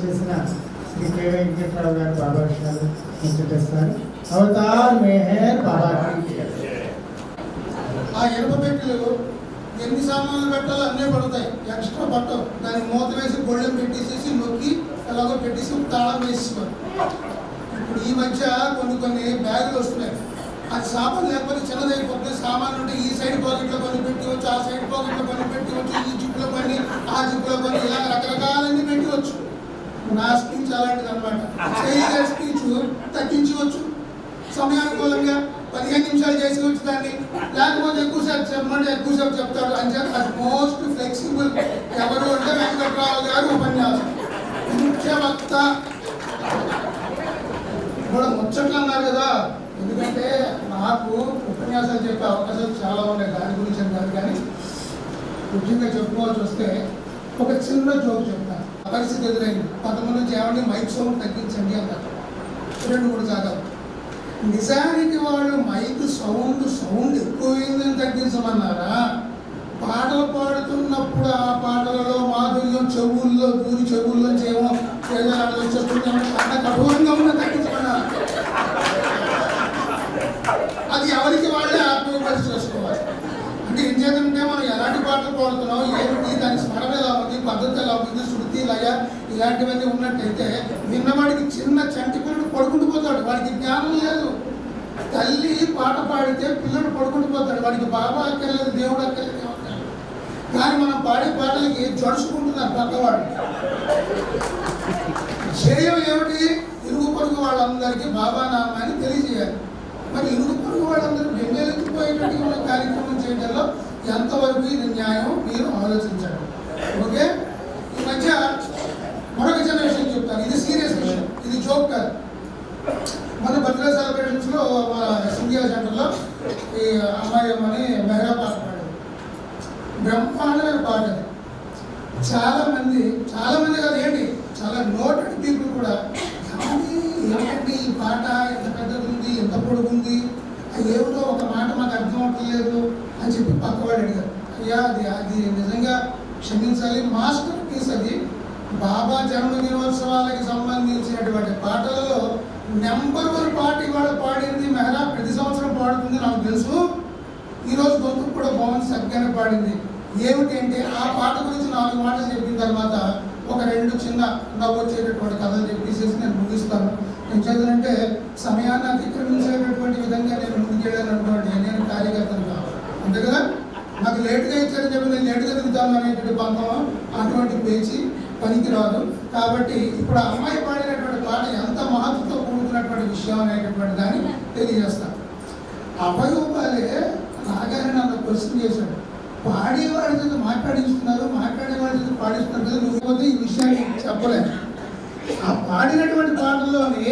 చేసిన శ్రీ కే వెంకటరావు గారు బాబా విషయాలు ముచ్చటిస్తారు. అవతార్ మెహర్ బాబా. ఆ ఎరుపు పెట్టెలు ఎన్ని సామాన్లు పెట్టాలో అన్నీ పడతాయి, ఎక్స్ట్రా పట్టవు. దానికి మూత వేసి గొళ్ళెం పెట్టేసేసి నొక్కి ఎలాగో పెట్టేసి తాళం వేసేసుకోవాలి. ఇప్పుడు ఈ మధ్య కొన్ని బ్యాగులు వస్తున్నాయి, అది సామాన్ లేకపోతే చిన్నదైపోతుంది. సామాన్ ఉంటే ఈ సైడ్ పాకెట్లో కొన్ని పెట్టవచ్చు, ఆ సైడ్ పాకెట్లో కొన్ని పెట్టవచ్చు, ఈ జిప్పులో కొన్ని, ఆ జిప్పులో కొన్ని, ఇలా రకరకాలన్నీ పెట్టవచ్చు. నా స్పీచ్ అలాంటిది అనమాట. స్పీచ్ తగ్గించవచ్చు, సమయానుకూలంగా 15 నిమిషాలు చేసేవచ్చు దాన్ని. లేకపోతే ఎక్కువసేపు చెప్పమంటే ఎక్కువసేపు చెప్తాడు అని చెప్పి అది మోస్ట్ ఫ్లెక్సిబుల్. ఎవరు అంటే వెంకటరావు గారు ఉపన్యాసం ముఖ్య వక్త కూడా ముచ్చట్లు అన్నారు కదా. ఎందుకంటే నాకు ఉపన్యాసాలు చెప్పే అవకాశాలు చాలా ఉన్నాయి, దాని గురించి అని కాదు. కానీ ముఖ్యంగా చెప్పుకోవాల్సి వస్తే ఒక చిన్న జోక్ చెప్తాను. పరిస్థితి ఎదురైంది. కొంతమంది నుంచి ఏమంటే మైక్ సౌండ్ తగ్గించండి అంటారు. 2-3 సార్లు. నిజానికి వాళ్ళు మైక్ సౌండ్ ఎక్కువైందని తగ్గించమన్నారా, పాటలు పాడుతున్నప్పుడు ఆ పాటలలో మాధుర్యం చెవుల్లోంచి ఏమో వచ్చేస్తుందేమో అంత కఠోరంగా ఉన్న తగ్గించమన్నారు. అది ఎవరికి వాళ్ళే ఆత్మవిమర్శ చేసుకోవాలి. అంటే ఏం చేద్దంటే మనం ఎలాంటి పాటలు పాడుతున్నాం, ఏమిటి, దాని స్మరణ ఎలా ఉంది, పద్ధతి ఎలా ఉంది, శృతి లయ ఇలాంటివన్నీ ఉన్నట్టయితే విన్నవాడికి చిన్న చంటి పిల్లడు పడుకుంటూ పోతాడు. వాడికి జ్ఞానం లేదు. తల్లి పాట పాడితే పిల్లడు పడుకుంటూ పోతాడు. వాడికి బాబా అక్కర్లేదు, దేవుడు అక్కర్లేదు. కానీ మనం పాడే పాటలకి జడుచుకుంటున్నారు పక్కవాడు. శ్రేయం ఏమిటి? ఇరుగు పొరుగు వాళ్ళందరికీ బాబా నామాన్ని తెలియజేయాలి. మరి ఇరుగు పొరుగు వాళ్ళందరూ బెంగెలెత్తిపోయేటువంటి మన కార్యక్రమం చేయడంలో ఎంతవరకు ఇది న్యాయం మీరు ఆలోచించండి. ఓకే, ఈ మధ్య మరొక చిన్న విషయం చెప్తాను. ఇది సీరియస్ విషయం, ఇది జోక్ కాదు. మన బర్త్డే సెలబ్రేషన్స్లో మన సింగియా సెంటర్లో ఈ అమ్మాయి అని మెహరా పాట పాడారు. బ్రహ్మాండమైన పాట. చాలా మంది కాదు ఏంటి, చాలా నోటెడ్ పీపుల్ కూడా ఏమండి ఈ పాట ఎంత పెద్దది ఉంది, ఎంత పొడుగుంది, ఏమిటో ఒక మాట మాకు అర్థం అవ్వట్లేదు అని చెప్పి పక్కవాడు అడిగారు. అయ్యా అది నిజంగా క్షమించాలి, మాస్టర్ పీస్. అది బాబా జన్మదినోత్సవాలకి సంబంధించినటువంటి పాటలలో నెంబర్ 1 పాట ఇవాళ పాడింది మెహరా. ప్రతి సంవత్సరం పాడుతుంది, నాకు తెలుసు. ఈరోజు గొంతుకు కూడా బాగుంది, సగ్గానే పాడింది. ఏమిటి అంటే ఆ పాట గురించి 4 మాటలు చెప్పిన తర్వాత ఒక 2 చిన్న నవ్వొచ్చేటటువంటి కథలు చెప్పేసేసి నేను ముగిస్తాను. నేను చదివినంటే సమయాన్ని అతిక్రమించేటటువంటి విధంగా నేను ముందుకెళ్ళాను అనుకోండి, నేను కార్యకర్తను కావాలి. అంతే కదా, నాకు లేట్గా ఇచ్చారని చెప్పి నేను లేట్గా దిగుతాను అనేటువంటి పంతం, అటువంటి పేచి పనికి రాదు. కాబట్టి ఇప్పుడు ఆ అమ్మాయి పాడినటువంటి పాట ఎంత మహత్వతో కూడుకున్నటువంటి విషయం అనేటటువంటి దాన్ని తెలియజేస్తాను. అభయోపాలే నాగానే నన్ను క్వశ్చన్ చేశాడు. పాడేవాడితో మాట్లాడిస్తున్నారు, మాట్లాడేవాడితో పాడిస్తున్నారు కదా, నువ్వు ఈ విషయాన్ని చెప్పలేదు. ఆ పాడినటువంటి పాటల్లోని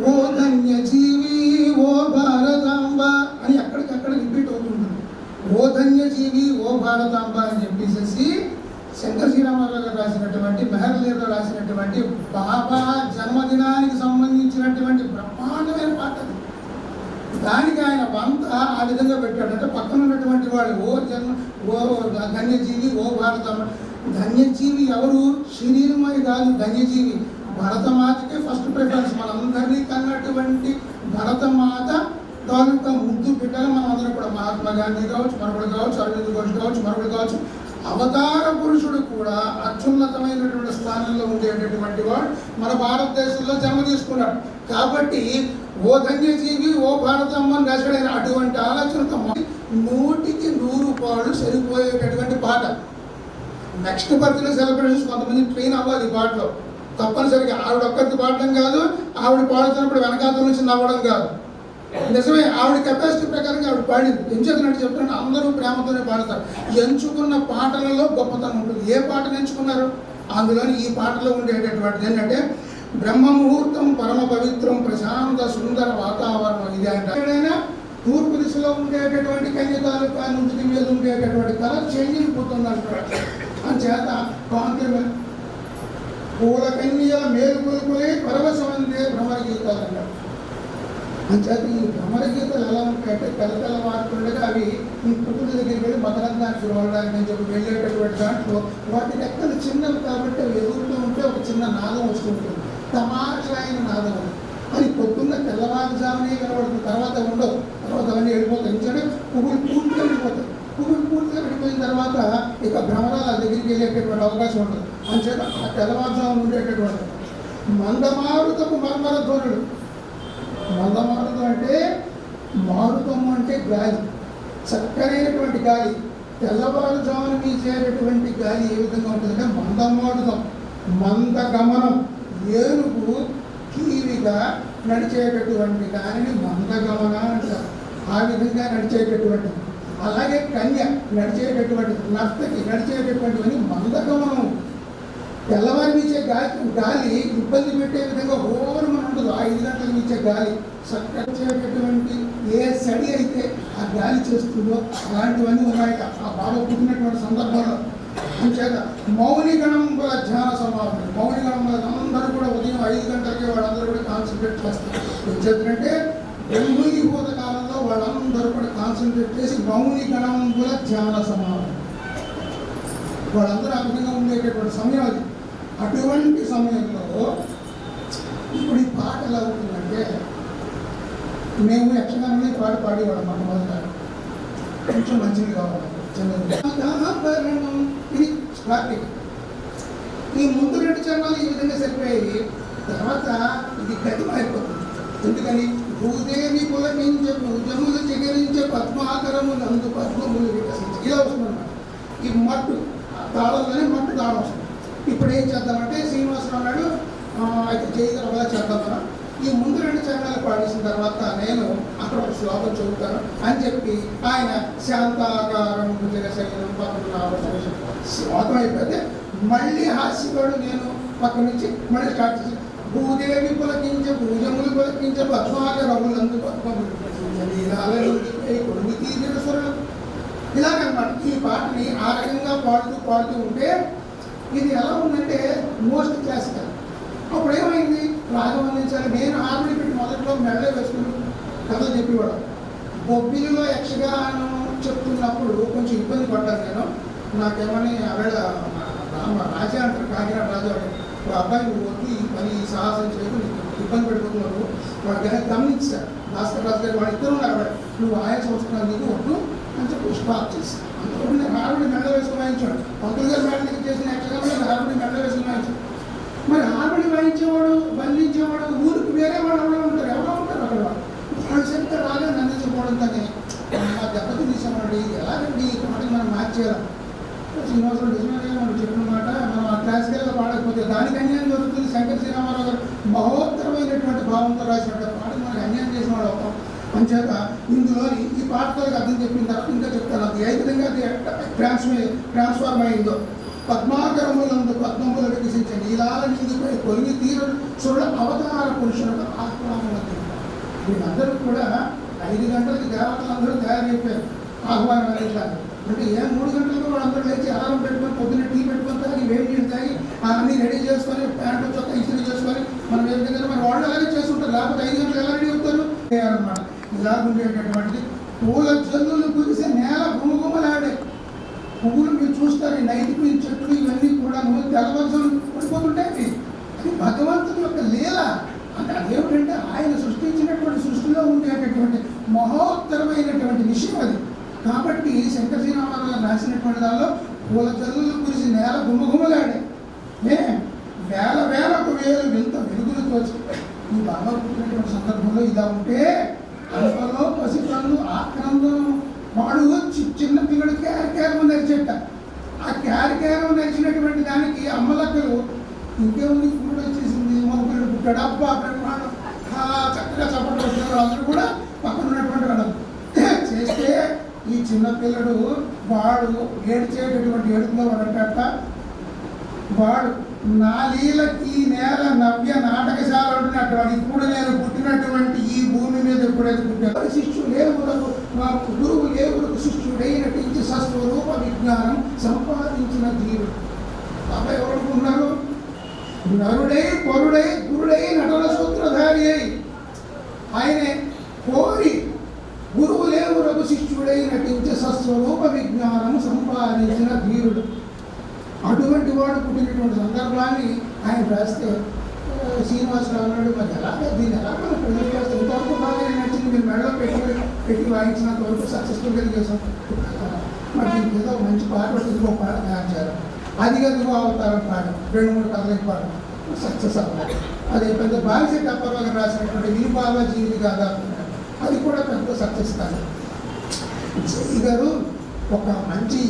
ఓ ధన్య జీవి ఓ భారతాంబ అని అక్కడికక్కడ రిపీట్ అవుతుంటుంది. ఓ ధన్య జీవి ఓ భారతాంబ అని చెప్పేసి శంకర్ శ్రీరామారావు గారు రాసినటువంటి, మెహర్లీలో రాసినటువంటి బాబా జన్మదినానికి సంబంధించినటువంటి బ్రహ్మాండమైన పాట. దానికి ఆయన వంత ఆ విధంగా పెట్టాడు. అంటే పక్కన ఉన్నటువంటి వాడు ఓ ధన్యజీవి ఓ భారతమ్మ. ధన్యజీవి ఎవరు? శరీరమై కాదు ధన్యజీవి. భరతమాతకే ఫస్ట్ ప్రిఫరెన్స్. మనందరినీ కన్నటువంటి భరతమాత తాలూకా ముద్దు బిడ్డలు మనం అందరం కూడా. మహాత్మా గాంధీ కావచ్చు, మరొకడు కావచ్చు, అరవింద్ ఘోష్ కావచ్చు, మరొకడు కావచ్చు. అవతార పురుషుడు కూడా అత్యున్నతమైనటువంటి స్థానంలో ఉండేటటువంటి వాడు మన భారతదేశంలో జన్మ తీసుకున్నాడు. కాబట్టి ఓ ధన్యజీవి ఓ భారతమ్మ అని రాశాడైన అటువంటి ఆలోచనతో 100కి 100 పాళ్ళు సరిపోయేటటువంటి పాట. నెక్స్ట్ బర్త్డే సెలబ్రేషన్స్ కొంతమంది ట్రైన్ అవ్వాలి ఈ పాటలో. తప్పనిసరిగా ఆవిడ ఒక్కరిది పాడడం కాదు, ఆవిడ పాడుతున్నప్పుడు వెనకాల నుంచి నవ్వడం కాదు. నిజమే, ఆవిడ కెపాసిటీ ప్రకారంగా ఆవిడ పాడింది. ఎంచుకున్నట్టు చెప్తున్నాను, అందరూ ప్రేమతోనే పాడతారు. ఎంచుకున్న పాటలలో గొప్పతనం ఉంటుంది. ఏ పాటను ఎంచుకున్నారు? అందులోని ఈ పాటలో ఉండేటటువంటిది ఏంటంటే బ్రహ్మ ముహూర్తం, పరమ పవిత్రం, ప్రశాంత సుందర వాతావరణం. ఇది అంటే తూర్పు దిశలో ఉండేటటువంటి కన్యకాలు నుంచి మీద ఉండేటటువంటి కలర్ చేంజ్ అయిపోతుంది అంటారు. అంచేత కాంతి పూల కన్యల మేలుకొలుపులే పరవశమందే భ్రమర గీతాలు అన్నారు. అంచేత ఈ భ్రమర గీతలు ఎలా ఉంటాయంటే తెల్ల మారుతుండగా అవి ఈ పుట్టుల దగ్గరికి వెళ్ళి మకరందానికి వెళ్ళడానికి అని చెప్పి వెళ్ళేటటువంటి దాంట్లో వాటి లెక్కలు చిన్నవి కాబట్టి అవి ఎదుగుతూ ఉంటే ఒక చిన్న చిన్న నాదం వస్తుంటుంది, తమాషా అయిన నాదం. అది పొద్దున్న తెల్లవారుజామునే కనబడుతుంది, తర్వాత ఉండవు, తర్వాత అవన్నీ వెళ్ళిపోతాయి. ఎందుకంటే పువ్వులు పూర్తిగా వెళ్ళిపోతాయి. పువ్వులు పూర్తిగా వెళ్ళిపోయిన తర్వాత ఇక భ్రమరాల దగ్గరికి వెళ్ళేటటువంటి అవకాశం ఉంటుంది. అంచేత ఆ తెల్లవారుజామున ఉండేటటువంటి మందమారుతపు మర్మర ధ్వనుడు. మందమారుతం అంటే మారుతము అంటే గాలి, చక్కనైనటువంటి గాలి. తెల్లవారుజామున వీచేటటువంటి గాలి ఏ విధంగా ఉంటుందంటే మందమారుతం, మందగమనం. ఏనుగు కీవిగా నడిచేటటువంటి దానిని మందగమన అంటారు. ఆ విధంగా నడిచేటటువంటి, అలాగే కన్య నడిచేటటువంటి, నర్తకి నడిచేటటువంటివన్నీ మందగమనం. తెల్లవారి వీచే గాలి ఇబ్బంది పెట్టే విధంగా హోరుమని ఉండదు. 5 గంటలకు వీచే గాలి చక్కచేటటువంటి ఏ సడి అయితే ఆ గాలి చేస్తుందో అలాంటివన్నీ ఉన్నాయి ఆ బాబా పుట్టినటువంటి సందర్భంలో. అంచేత మౌని గణం వల్ల ధ్యాన సమాధి. మౌని గణం వల్ల అందరూ కూడా ఉదయం 5 గంటలకే వాళ్ళందరూ కూడా కాన్సన్ట్రేట్ చేస్తారు. ఎందుకంటే బ్రహ్మీభూత కాలంలో వాళ్ళందరూ కూడా కాన్సన్ట్రేట్ చేసి మౌని గణం వల్ల ధ్యాన సమాధి వాళ్ళందరూ ఆ విధంగా ఉండేటటువంటి సమయం అది. అటువంటి సమయంలో ఇప్పుడు ఈ పాట ఎలా ఉంటుందంటే, మేము యక్షగానంలో ఈ పాట పాడేవాళ్ళం మొట్టమొదటి. కొంచెం మంచిది కావాలి చిన్నది. ఇది స్టార్టింగ్. ఈ ముందు 2 చరణాలు ఈ విధంగా సరిపోయి తర్వాత ఇది గతి మారిపోతుంది. ఎందుకని భూదేవి పులకించే భుజములు చిగరించే పద్మాకరములు అందు పద్మములు వికసించే ఇలా వస్తుందన్నమాట. ఈ మట్టు తాళంలోనే మట్టు తాళం వస్తుంది. ఇప్పుడు ఏం చేద్దామంటే శ్రీనివాసరావు అన్నాడు, అయితే చేయగల వల్ల చేద్దాం మనం. ఈ ముందు 2 చరణాలు పాడేసిన తర్వాత నేను అక్కడ ఒక శ్లోకం చదువుతాను అని చెప్పి ఆయన శాంతాకారం భుజగశయనం పక్కన శ్లోకం అయిపోతే మళ్ళీ హాస్యగాడు నేను పక్క నుంచి మళ్ళీ స్టార్ట్ చేసి భూదేవి పులకించే భూజములు పులకించే పద్మాకరములందు పద్మములు కొడుకు తీరిన స్వరం ఇలాగనమాట. ఈ పాటని ఆ రకంగా పాడుతూ ఉంటే ఇది ఎలా ఉందంటే మోస్ట్ క్లాసికల్. అప్పుడు ఏమైంది, రాగం అందించాలి. నేను హార్మోని పెట్టి మొదట్లో మెళ్ళ వేసుకుని కథలు చెప్పేవాడు. బొబ్బిలిలో యక్షగానం చెప్తున్నప్పుడు కొంచెం ఇబ్బంది పడ్డాను నేను. నాకేమని ఆవిడ రాజా అంటారు, కాకినాడ రాజా అబ్బాయి నువ్వు వద్దు, ఈ పని ఈ సాహసం చేయకు, నీకు ఇబ్బంది పడిపోతున్నావు. వాడు గమనించారు భాస్కర్ రాజు గారు, వాడు ఇద్దరు ఉన్నారు. నువ్వు ఆయన సంవత్సరాలు నీకు వద్దు అని చెప్పి స్టాప్ చేసి అందులో నేను హార్మోని మెళ్ళ వేసుకుని వాయించాడు. పంతులు గారు మేడ దగ్గర చేసిన యక్షగానంలో హార్మోని మెళ్ళ వేసుకుని వాయించాడు. మరి హార్మోని వాయించేవాడు బంధించేవాడు ఊరికి వేరే వాళ్ళు ఎవరో ఉంటారు అక్కడ. వాళ్ళు చెప్తే రాగానే అందించకపోవడంతోనే ఆ దెబ్బతి తీసేవాడి ఎలాగండి ఈ పాటలు మనం మార్చేయాలి. శ్రీనివాసరావు నిజంగా మనం చెప్పిన మాట మనం ఆ క్లాసికల్గా పాడకపోతే దానికి అన్యాయం జరుగుతుంది. శంకర శ్రీరామారావు గారు మహోత్తరమైనటువంటి భావంతో రాసినటువంటి పాటలు మనకి అన్యాయం చేసిన వాడు అవుతాం. అంచేత ఇందులోని ఈ పాటతో అర్థం చెప్పిన తర్వాత ఇంకా చెప్తాను అది ఏ విధంగా అది ట్రాన్స్ఫార్మ్ అయిందో. పద్మాకరములందు పద్మములు వికసించే నీలాల నీదిపై కొలిమి తీరు చూడ అవతార పురుషులకు ఆహ్వానం. వీళ్ళందరూ కూడా 5 గంటలకి దేవతలందరూ తయారైపోయారు ఆహ్వానం అందించాలి. అంటే 3 గంటలకు వాళ్ళందరూ లేచి అలారం పెట్టుకొని పొద్దున్న టీ పెట్టుకొని తాగి వేడి నీళ్ళు తాగి అన్నీ రెడీ చేసుకొని ప్యాంటు చొక్క ఇస్త్రీ చేసుకొని మనం ఏ విధంగా మరి వాళ్ళు అలాగే చేస్తుంటారు. లేకపోతే 5 గంటలు ఎలా రెడీ అవుతారు అన్నమాట. ఇలా ఉండేటటువంటిది పూల జల్లులు కురిసే నేల గుమగుమలాడే పువ్వులు మీరు చూస్తారు. ఈ నైతికి చెట్లు ఇవన్నీ కూడా తెల్లవలసలు పడిపోతుంటాయి. అది భగవంతుని యొక్క లీల. అంటే అదేమిటంటే ఆయన సృష్టించినటువంటి సృష్టిలో ఉండేటటువంటి మహోత్తరమైనటువంటి విషయం అది. కాబట్టి శంకర శ్రీరామారావు రాసినటువంటి దానిలో పూల జల్లులు కురిసి నేల గుమగుమలాడే వేలకు వేలు వింత వెలుగులు తోచి ఈ బాబా పుట్టినటువంటి సందర్భంలో ఇలా ఉంటే అంతలో పసికళ్ళు ఆక్రందం వాడు చిన్న పిల్లడు క్యారికేరం నడిచేట. ఆ క్యారికేరం నడిచినటువంటి దానికి అమ్మలక్కలు ఇంకేముంది పురుడు వచ్చేసింది, మగపిల్లడు పుట్టాడు, అబ్బా బ్రహ్మాండం చక్కగా చప్పట్లు వచ్చారు. అందరూ కూడా పక్కన ఉన్నటువంటి వాళ్ళు చేస్తే ఈ చిన్నపిల్లడు వాడు ఏడ్చేటటువంటి ఏడుపులో వాడంట వాడు నా లీలకి నేల నవ్య నాటకశాల ఉంటున్నట్టు వాడు ఇప్పుడు నేను పుట్టినటువంటి ఈ భూమి మీద ఎప్పుడైతే పుట్టాడు శిష్యులేవులకు గురువు లేవులకు శిష్యుడై నటించి సస్వరూప విజ్ఞానం సంపాదించిన జీవుడు. బాబా ఎవరుకున్నారు? నరుడై పరుడై గురుడై నటన సూత్రధారి అయి ఆయనే కోరి గురువు లేవులకు శిష్యుడై నటించి సస్వరూప విజ్ఞానం సంపాదించిన ధీరుడు. అటువంటి వాడు పుట్టినటువంటి సందర్భాన్ని ఆయన రాస్తే శ్రీనివాసరావు అన్నాడు, మరి ఎలాగే దీన్ని ఎలా మనం ప్రజెంట్ చేస్తాం, ఇంతవరకు బాగా నచ్చింది, మీరు మెడలో పెట్టి వాయించినంత వరకు సక్సెస్ఫుల్గా చేసాం, మరి దీనికి ఏదో మంచి పాట వస్తుంది, ఒక పాట తయారు చేయాలి. అది కదుగో అవతారం పాట 2-3 కథలకి పాట సక్సెస్ అవ్వాలి. అది పెద్ద బాలిశెట్టి అప్పారావు గారు రాసినటువంటి విని బాబా జీవిత కాదా, అది కూడా పెద్ద సక్సెస్ కాదు. జై గారు ఒక మంచి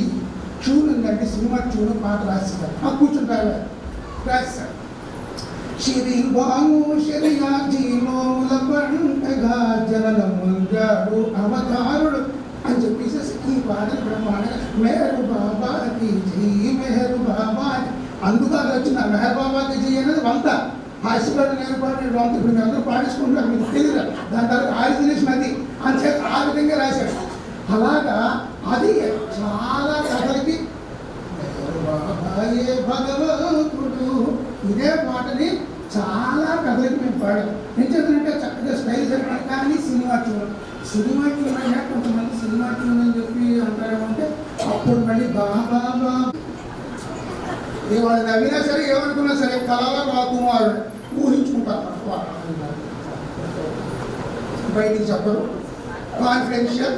ట్యూన్ ఉందంటే సినిమా ట్యూన్ పాట రాస్తారు, మాకు కూర్చుంటారు రాస్తారు. శరీబాను శరీరాజీలోల పంటగా జనముంగాడు అవతారుడు అని చెప్పేసి ఈ పాటలు బ్రహ్మాండంగా మెహరు బాబాకి జీ మెహరు బాబా అని అందుకు అది వచ్చిన మెహర్ బాబాకి జీ అనేది వంత హాస్పిటల్ నేను పాడిన వంత. ఇప్పుడు మీరు అందరూ పాటించుకుంటారు, మీకు తెలియదు దాని తర్వాత ఆరిజినేషన్ అది అని చెప్పి ఆ విధంగా రాశాడు. అలాగా అది చాలా కథలకి బాబాయే భగవంతుడు ఇదే పాటని చాలా కథలకి మేము పాడాం. ఏం చేద్దంటే చక్కగా స్టైల్ సరిపడ, కానీ సినిమా ట్యూన్ అయినా కొంతమంది సినిమా ట్యూన్ అని చెప్పి అంటారేమంటే అప్పుడు మళ్ళీ బాబా ఏమన్నా నవ్వినా సరే ఏమనుకున్నా సరే కళలో రాకుమారు ఊహించుకుంటారు, బయటికి చెప్పరు, కాన్ఫిడెన్షియల్.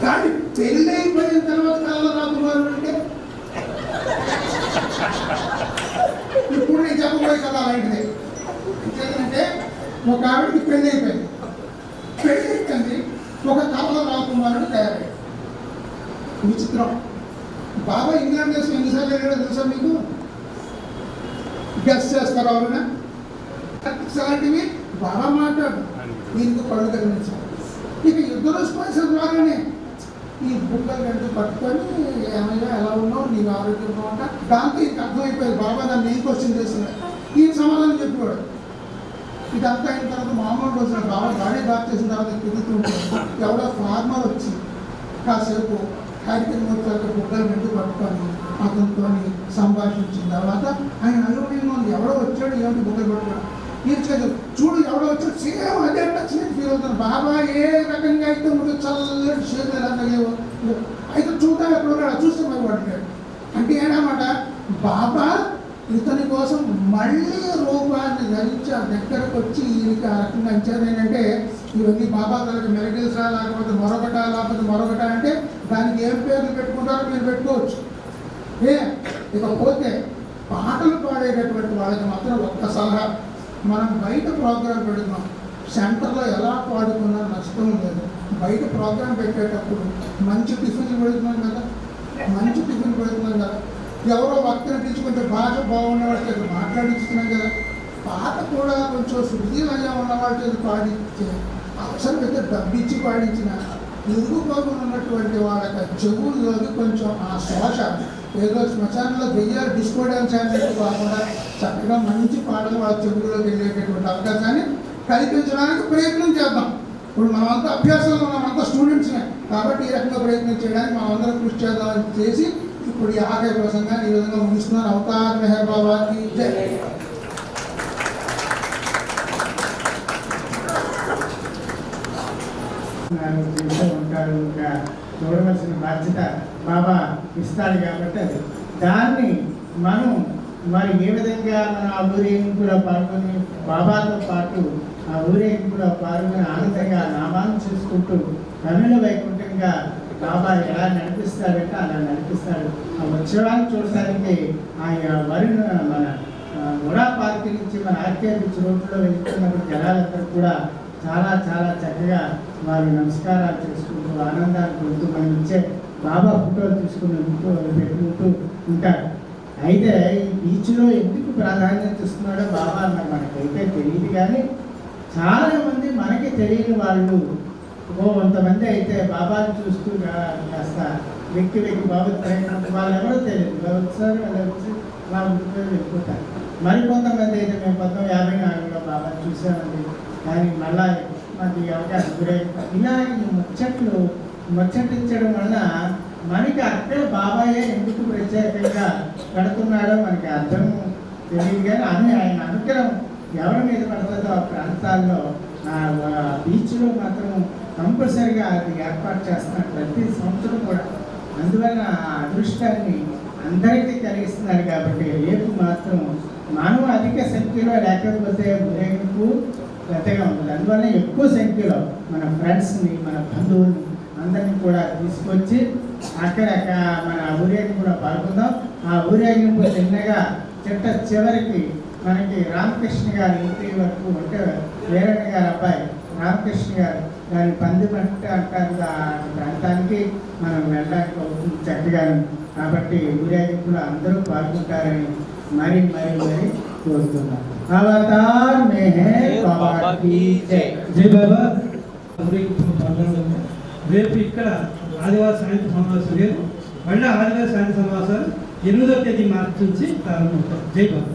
కానీ పెళ్ళి అయిపోయిన తర్వాత కళలో రాకుమారు అంటే ఇప్పుడు నేను చెప్పబోయే కదా అలాంటిది. ఎందుకంటే ఒక ఆవిడకి పెళ్ళి అయిపోయింది, ఒక కళలో రాకుమారుడు తయారయ్యాడు. విచిత్రం. బాబా ఇంగ్లాండ్ దేశం ఎన్నిసార్లు వెళ్ళాడో తెలుసా మీకు? గెస్ట్ చేస్తారు అవునా? అలాంటివి బాగా మాట్లాడు, దీనికి పళ్ళు తగిలించాలి. ఇక ఇద్దరు స్పైసెస్ ద్వారానే ఈ బుక్కలు గంటూ పట్టుకొని ఏమయ్యా ఎలా ఉన్నావు, నీకు ఆరోగ్యంగా ఉంటా, దాంతో ఇంక అర్థమైపోయింది. బాబా దాన్ని ఏం క్వశ్చన్ చేస్తున్నాడు, ఈ సమాధానం చెప్పేవాడు. ఇదంతా అయిన తర్వాత మామూలు రోజున బాబా గాడి బాగా చేసిన తర్వాత తిరుగుతుంటే ఎవడో ఫార్మర్ వచ్చి కాసేపు కార్యక్రమం వచ్చాక బుక్కలు గంటూ పట్టుకొని అతనితో సంభాషించిన తర్వాత ఆయన అనుభవంగా ఉంది, ఎవడో వచ్చాడు ఏమిటి బుక్కలు పట్టుకోవడం తీర్చేది, చూడు ఎవడో వచ్చాడు సేమ్ అదే టచ్ నేను ఫీల్ అవుతాను. బాబా ఏ రకంగా అయితే ముందు చల్లటి చేతులు ఎలా తగ్గేవో అయితే చూద్దాం ఎప్పుడు చూస్తే మరి పట్టుకాడు అంటే ఏనమాట, బాబా ఇతని కోసం మళ్ళీ రూపాన్ని ధరించి ఆ దగ్గరకు వచ్చి ఈయనకి ఆ రకంగా ఇచ్చారు. ఏంటంటే ఇవన్నీ బాబా తనకి మెరగిల్సా లేకపోతే మరొకట అంటే దానికి ఏం పేర్లు పెట్టుకుంటారో మీరు పెట్టుకోవచ్చు. ఇకపోతే పాటలు పాడేటటువంటి వాళ్ళకి మాత్రం ఒక్క సలహా, మనం బయట ప్రోగ్రాం పెడుతున్నాం, సెంటర్లో ఎలా పాడుకున్నా నష్టం లేదు. బయట ప్రోగ్రాం పెట్టేటప్పుడు మంచి టిఫిన్లు పెడుతున్నాం కదా, ఎవరో వక్తను పిలుచుకుంటే భాష బాగున్న వాళ్ళ చేత మాట్లాడించుతున్నాం కదా, పాట కూడా కొంచెం శుద్ధి వల్ల ఉన్న వాళ్ళ చేత పాడించే అవసరమైతే డబ్బిచ్చి పాడించిన ఇరుగుపోగులు ఉన్నటువంటి వాళ్ళకి చెవుల్లోకి కొంచెం ఆ శ్వాస ఏదో శ్మశానంలో దెయ్యాలు డిస్కో డ్యాన్స్ అనేది కాకుండా చక్కగా మంచి పాటలు వాళ్ళ చెవుల్లోకి వెళ్ళేటటువంటి అవకాశాన్ని కల్పించడానికి ప్రయత్నం చేద్దాం. ఇప్పుడు మనమంతా అభ్యాసంలో మనమంతా స్టూడెంట్స్నే కాబట్టి ఈ రకంగా ప్రయత్నం చేయడానికి మనం అందరం కృషి చేద్దామని చేసి ఇప్పుడు ఈ ఆఖరి ప్రసంగాన్ని ఈ విధంగా ముగిస్తున్నాను. అవతార్ మెహర్ బాబాకి జై. ఉంటాడు, ఇంకా చూడవలసిన బాధ్యత బాబా ఇస్తాడు కాబట్టి అది దాన్ని మనం మరి ఏ విధంగా మన ఆ ఊరేగింపులో పాల్గొని బాబాతో పాటు ఆ ఊరేగింపులో పాల్గొని ఆనందంగా నామాన్ని చేసుకుంటూ కనుల వైకుంఠంగా బాబా ఎలా నడిపిస్తాడంటే అలా నడిపిస్తాడు. ఆ ఉత్సవాన్ని చూడటానికి ఆ వరుణ మన ముడా పార్క్ నుంచి మన ఆర్కే బీచ్ రోడ్లో వెళ్తున్నప్పుడు జనాలందరూ కూడా చాలా చాలా చక్కగా వారు నమస్కారాలు చేసుకుంటూ ఆనందాన్ని పొందుతూ మనం ఇచ్చే బాబా ఫోటోలు తీసుకుని పెట్టుకుంటూ ఉంటారు. అయితే ఈ బీచ్లో ఎందుకు ప్రాధాన్యత ఇస్తున్నాడో బాబా అన్న మనకైతే తెలియదు, కానీ చాలామంది మనకి తెలియని వాళ్ళు కొంతమంది అయితే బాబాని చూస్తూ కాస్త వెక్కి బాబు వాళ్ళు ఎవరో తెలియదు, ఒకసారి వాళ్ళ వెళ్ళిపోతారు. మరికొంతమంది అయితే మేము 1954లో బాబాని చూసామండి కానీ మళ్ళా మాకు అవకాశం గురై ఇలా ముచ్చటించడం వలన మనకి అక్కడ బాబాయే ఎందుకు ప్రత్యేకంగా పెడుతున్నాడో మనకి అర్థం తెలియదు, కానీ ఆయన అనుగ్రహం ఎవరి మీద పడుతుందో ఆ ప్రాంతాల్లో బీచ్లో మాత్రం కంపల్సరిగా అది ఏర్పాటు చేస్తున్నాడు ప్రతి సంవత్సరం కూడా. అందువల్ల ఆ అదృష్టాన్ని అందరికీ కలిగిస్తున్నారు కాబట్టి రేపు మాత్రం మనం అధిక సంఖ్యలో లేకపోతే ఊరేగింపు పెద్దగా ఉంటుంది. అందువల్ల ఎక్కువ సంఖ్యలో మన ఫ్రెండ్స్ని, మన బంధువుల్ని అందరినీ కూడా తీసుకొచ్చి అక్కడ మన ఊరేగింపులో పాల్గొందాం. ఆ ఊరేగింపు చిన్నగా చివరికి మనకి రామకృష్ణ గారి ఇంటి వరకు అంటే వీరన్న గారి అబ్బాయి రామకృష్ణ గారు దాని పందిమట్ట అంటారు, ఆ ప్రాంతానికి మనం వెళ్ళడానికి అవుతుంది చక్కగాను. కాబట్టి ఊరేగింపులో అందరూ పాల్గొంటారని మరి కోరుతున్నాం. అవతార్ మే హై బాబా కీ జై. జై బాబా. ఊరేగింపులో పాల్గొనడం రేపు ఇక్కడ ఆదివారం సాయంత్రం సమావేశాలు, మళ్ళీ ఆదివారం సాయంత్రం సమావేశాలు 8వ తేదీ మార్చి నుంచి ప్రారంభమవుతాయి. జై బాబా.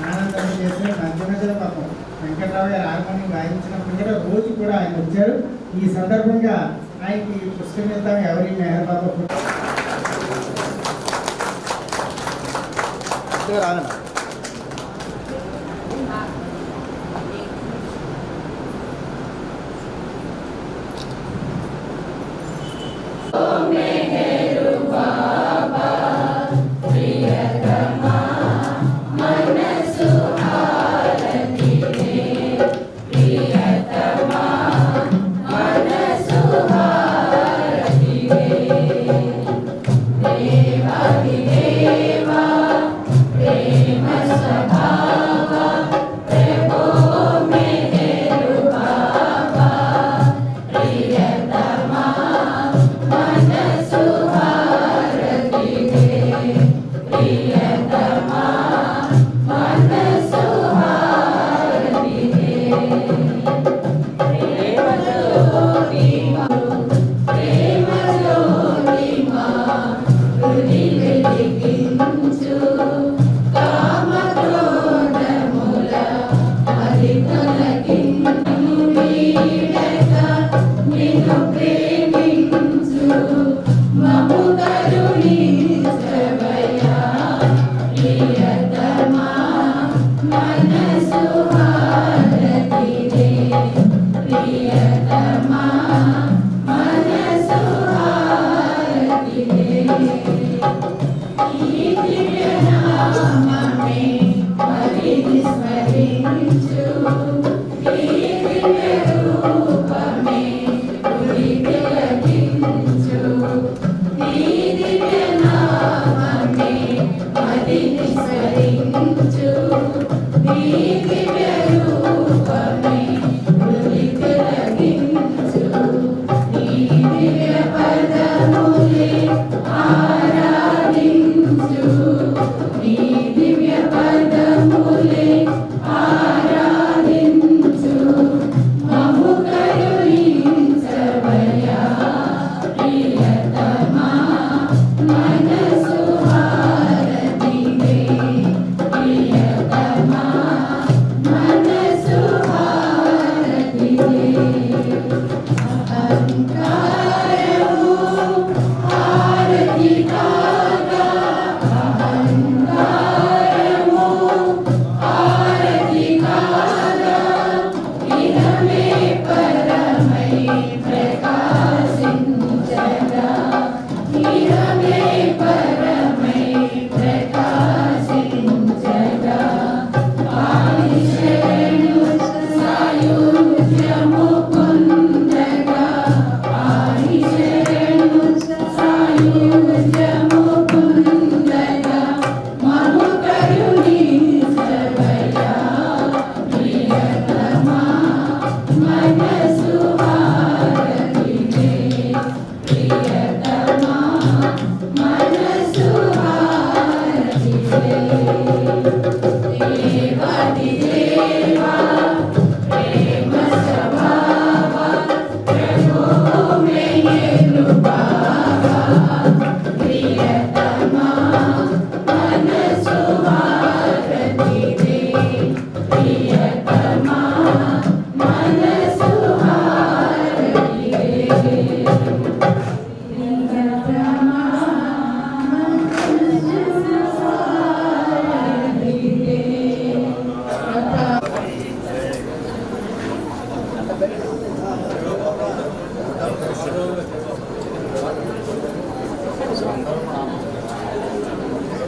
ఆనందం చేసి మధ్య పాపం వెంకట్రావు గారు హార్మోనియం వాయించినప్పుడు కూడా రోజు కూడా ఆయన వచ్చారు. ఈ సందర్భంగా ఆయనకి పుష్కరిద్దాం. ఎవరి మెహర్ బాబా ప్రియతమా